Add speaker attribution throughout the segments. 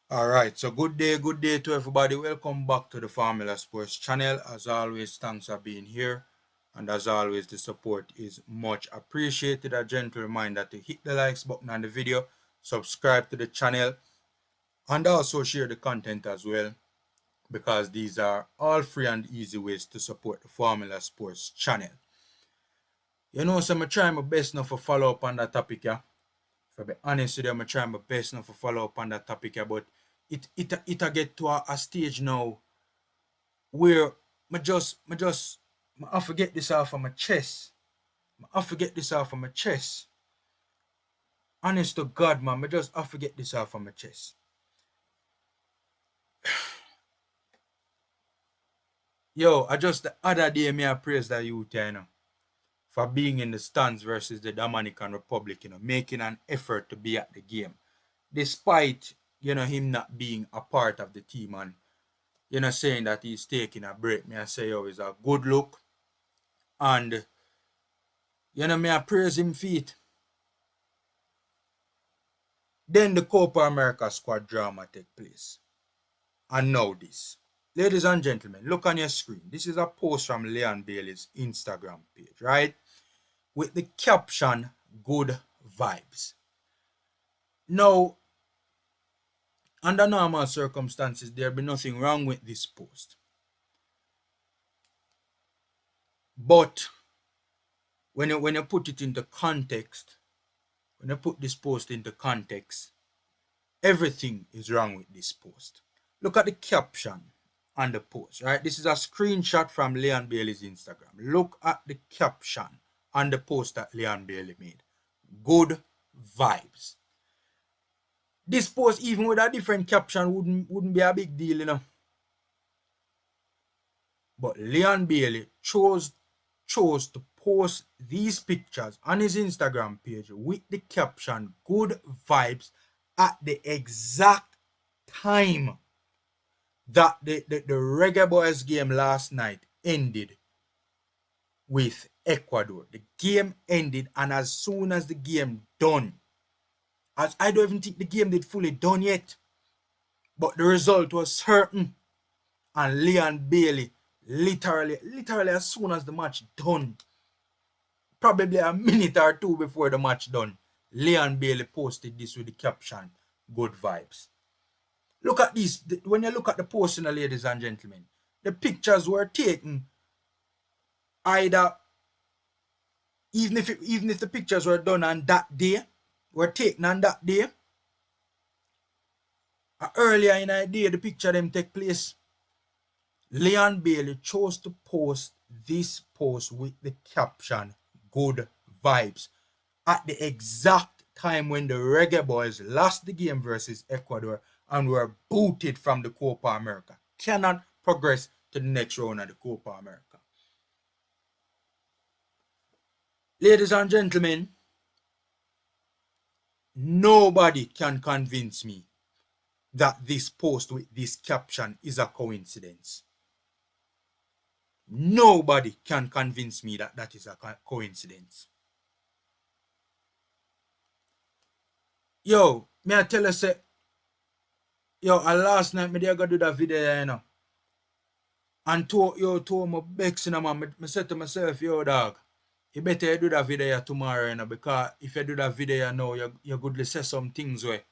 Speaker 1: All right, so good day to everybody. Welcome back to the Formula Sports channel. As always, thanks for being here. And as always, the support is much appreciated. A gentle reminder to hit the likes button on the video, subscribe to the channel, and also share the content as well, because these are all free and easy ways to support the Formula Sports channel. So I'm trying my best now for follow up on that topic, yeah. For be honest with you, I'm trying my best now for follow up on that topic, yeah, but it a get to a stage now where I forget this off of my chest. I forget this off of my chest. Honest to God, man, I forget this off of my chest. Yo, I just the other day me I praise that youth, for being in the stands versus the Dominican Republic, making an effort to be at the game. Despite, him not being a part of the team and saying that he's taking a break. Me I say it's a good look. And me I praise him feet. Then the Copa America squad drama take place. And now this. Ladies and gentlemen, look on your screen. This is a post from Leon Bailey's Instagram page, right? With the caption, "Good Vibes." Now, under normal circumstances, there'd be nothing wrong with this post. But when you put it into context, when you put this post into context, everything is wrong with this post. Look at the caption on the post, right? This is a screenshot from Leon Bailey's Instagram. Look at the caption on the post that Leon Bailey made. Good vibes. This post, even with a different caption, wouldn't be a big deal, But Leon Bailey chose to post these pictures on his Instagram page with the caption "Good Vibes" at the exact time that the Reggae Boyz game last night ended with Ecuador. The game ended, and as soon as the game done, as I don't even think the game did fully done yet, but the result was certain, and Leon Bailey literally as soon as the match done, probably a minute or two before the match done, Leon Bailey posted this with the caption "Good Vibes." Look at this. When you look at the post, ladies and gentlemen, the pictures were taken either, even if the pictures were done on that day, were taken on that day, earlier in the day the picture them take place, Leon Bailey chose to post this post with the caption "Good Vibes" at the exact time when the Reggae Boyz lost the game versus Ecuador and were booted from the Copa America. Cannot progress to the next round of the Copa America. Ladies and gentlemen, nobody can convince me that this post with this caption is a coincidence. Nobody can convince me that that is a coincidence. Yo, me I tell you say, last night me go do that video, and to my bex, man, I said to myself, yo, dog, you better do that video tomorrow, because if you do that video now, you goodly say some things where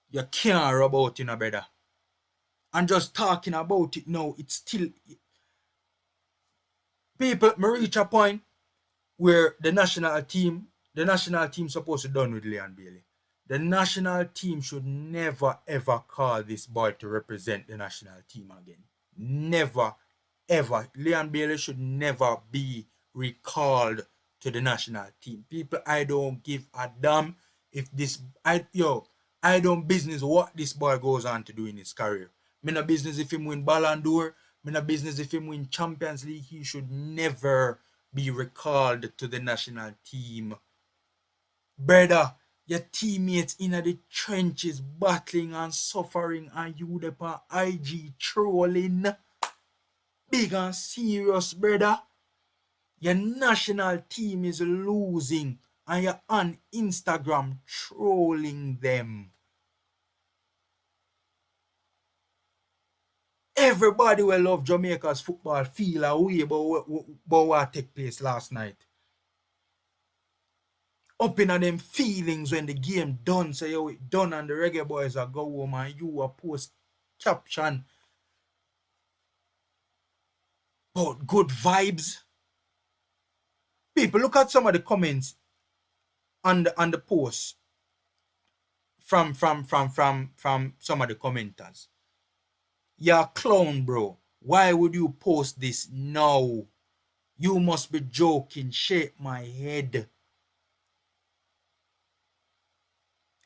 Speaker 1: you can't rub out, brother. And just talking about it now, it's still, people, me reach a point where the national team supposed to done with Leon Bailey. The national team should never ever call this boy to represent the national team again. Never ever. Leon Bailey should never be recalled to the national team. People, I don't give a damn if this I don't business what this boy goes on to do in his career. Me no business if him win Ballon d'Or. Me no business if him win Champions League. He should never be recalled to the national team. Brother, your teammates in the trenches battling and suffering, and you on IG trolling. Big and serious, brother. Your national team is losing and you're on Instagram trolling them. Everybody will love Jamaica's football feel away about what take place last night. Up in them feelings when the game done, say yo it done and the Reggae Boyz are go home and you a post caption about good vibes. People, look at some of the comments on the post from some of the commenters. You're a clown, bro. Why would you post this now? You must be joking. Shake my head.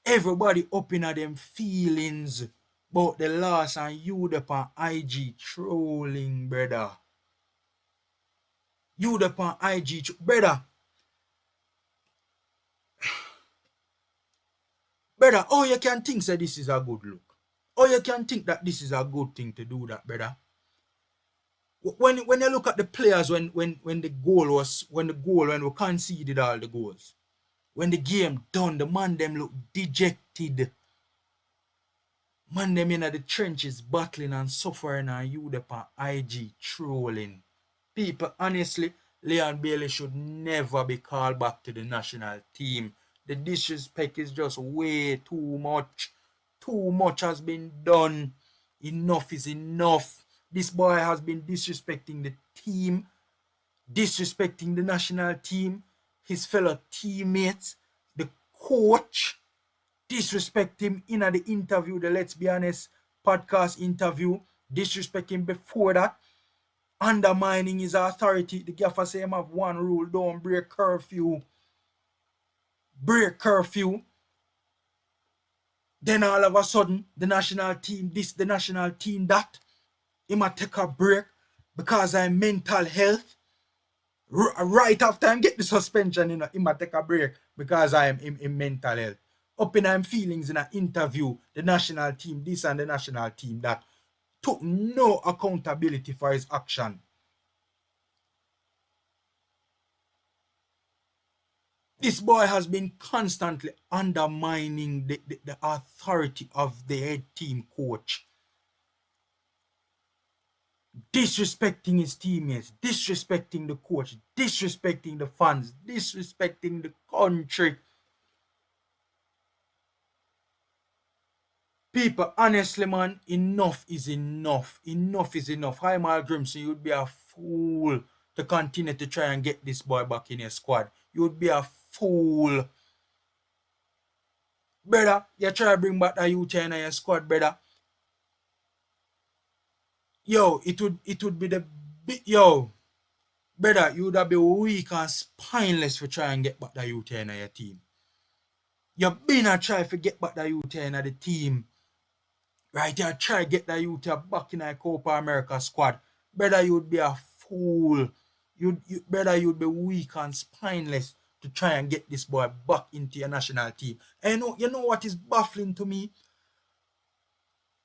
Speaker 1: Everybody up in them feelings about the loss and you up on IG trolling, brother. You up on IG, brother. Brother, oh, you can think that this is a good look. Or you can think that this is a good thing to do that, brother. When you look at the players when we conceded all the goals, when the game done, the man them look dejected. Man them in the trenches battling and suffering and you upon IG trolling. People, honestly, Leon Bailey should never be called back to the national team. The disrespect is just way too much. Too much has been done. Enough is enough. This boy has been disrespecting the team, disrespecting the national team, his fellow teammates, the coach, disrespect him in the interview, the Let's Be Honest podcast interview, disrespect him before that, undermining his authority. The gaffer say him have one rule, don't break curfew. Break curfew. Then all of a sudden, the national team this, the national team that. He might take a break because I'm mental health. Right after I get the suspension, he might take a break because I am in mental health. Up in him feelings in an interview, the national team this and the national team that, took no accountability for his action. This boy has been constantly undermining the authority of the head team coach. Disrespecting his teammates, disrespecting the coach, disrespecting the fans, disrespecting the country. People, honestly, man, enough is enough. Enough is enough. Heimal Grimson, you'd be a fool to continue to try and get this boy back in your squad. You'd be a fool. Brother, you try to bring back that youth in your squad, brother. Yo, it would be the big, yo, brother, you would have been weak and spineless for trying to get back that youth in your team. You've been a try to get back that youth in the team. Right, you try to get that youth back in a Copa America squad. Brother, you'd be a fool. Brother, you'd be weak and spineless to try and get this boy back into your national team. And you know what is baffling to me?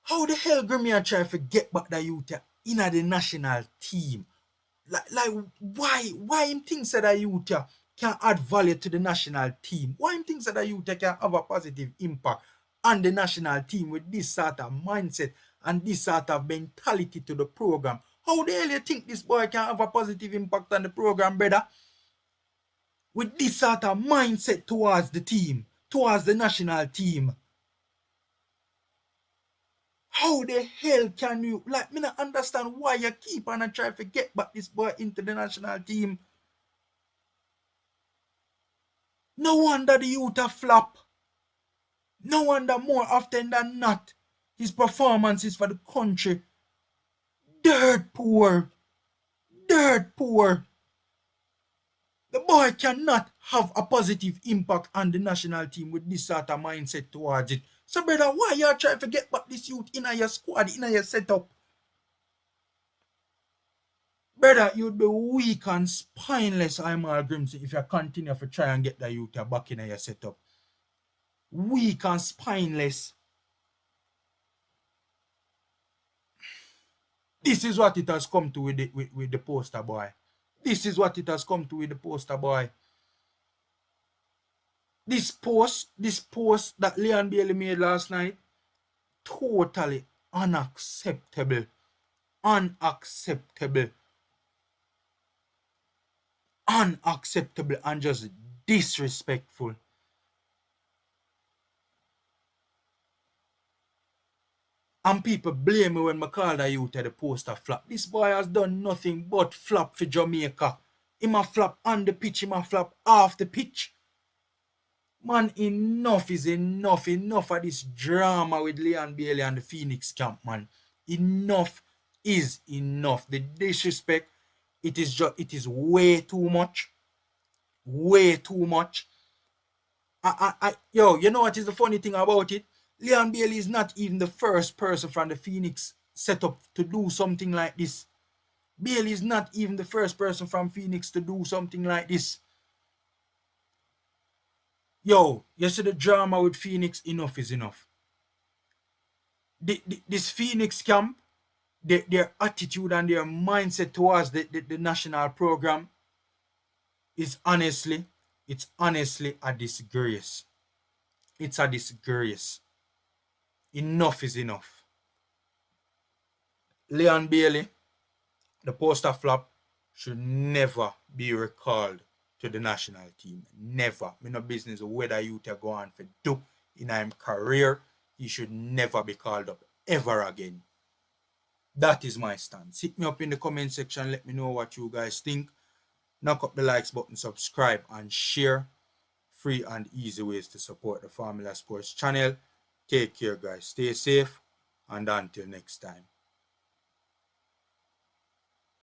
Speaker 1: How the hell Grimmy try to get back that youth in the national team? Like why him thinks that youth can add value to the national team? Why him thinks that youth can have a positive impact on the national team with this sort of mindset and this sort of mentality to the program? How the hell you think this boy can have a positive impact on the program, brother? With this sort of mindset towards the team, towards the national team. How the hell can you, like, me not understand why you keep on and try to get back this boy into the national team. No wonder the youth a flop. No wonder more often than not, his performances for the country, dirt poor. Dirt poor. The boy cannot have a positive impact on the national team with this sort of mindset towards it. So, brother, why you trying to get back this youth in your squad, in your setup? Brother, you'd be weak and spineless, Heimal Grimson, if you continue to try and get the youth back in your setup. Weak and spineless. This is what it has come to with the poster boy. This is what it has come to with the poster boy. This post that Leon Bailey made last night, totally unacceptable. unacceptable. Unacceptable and just disrespectful. And people blame me when I call the youth at the poster flop. This boy has done nothing but flop for Jamaica. He ma flop on the pitch, he ma flop off the pitch. Man, enough is enough. Enough of this drama with Leon Bailey and the Phoenix camp, man. Enough is enough. The disrespect, it is way too much. Way too much. Yo, you know what is the funny thing about it? Leon Bailey is not even the first person from the Phoenix setup to do something like this. Bailey is not even the first person from Phoenix to do something like this. Yo, you see the drama with Phoenix, enough is enough. This Phoenix camp, their attitude and their mindset towards the national program is honestly a disgrace. It's a disgrace. Enough is enough. Leon Bailey, the poster flop, should never be recalled to the national team. Never. Me no business whether you to go on for do in his career. He should never be called up ever again. That is my stance. Hit me up in the comment section. Let me know what you guys think. Knock up the likes button, subscribe, and share. Free and easy ways to support the Formula Sports channel. Take care, guys. Stay safe. And until next time.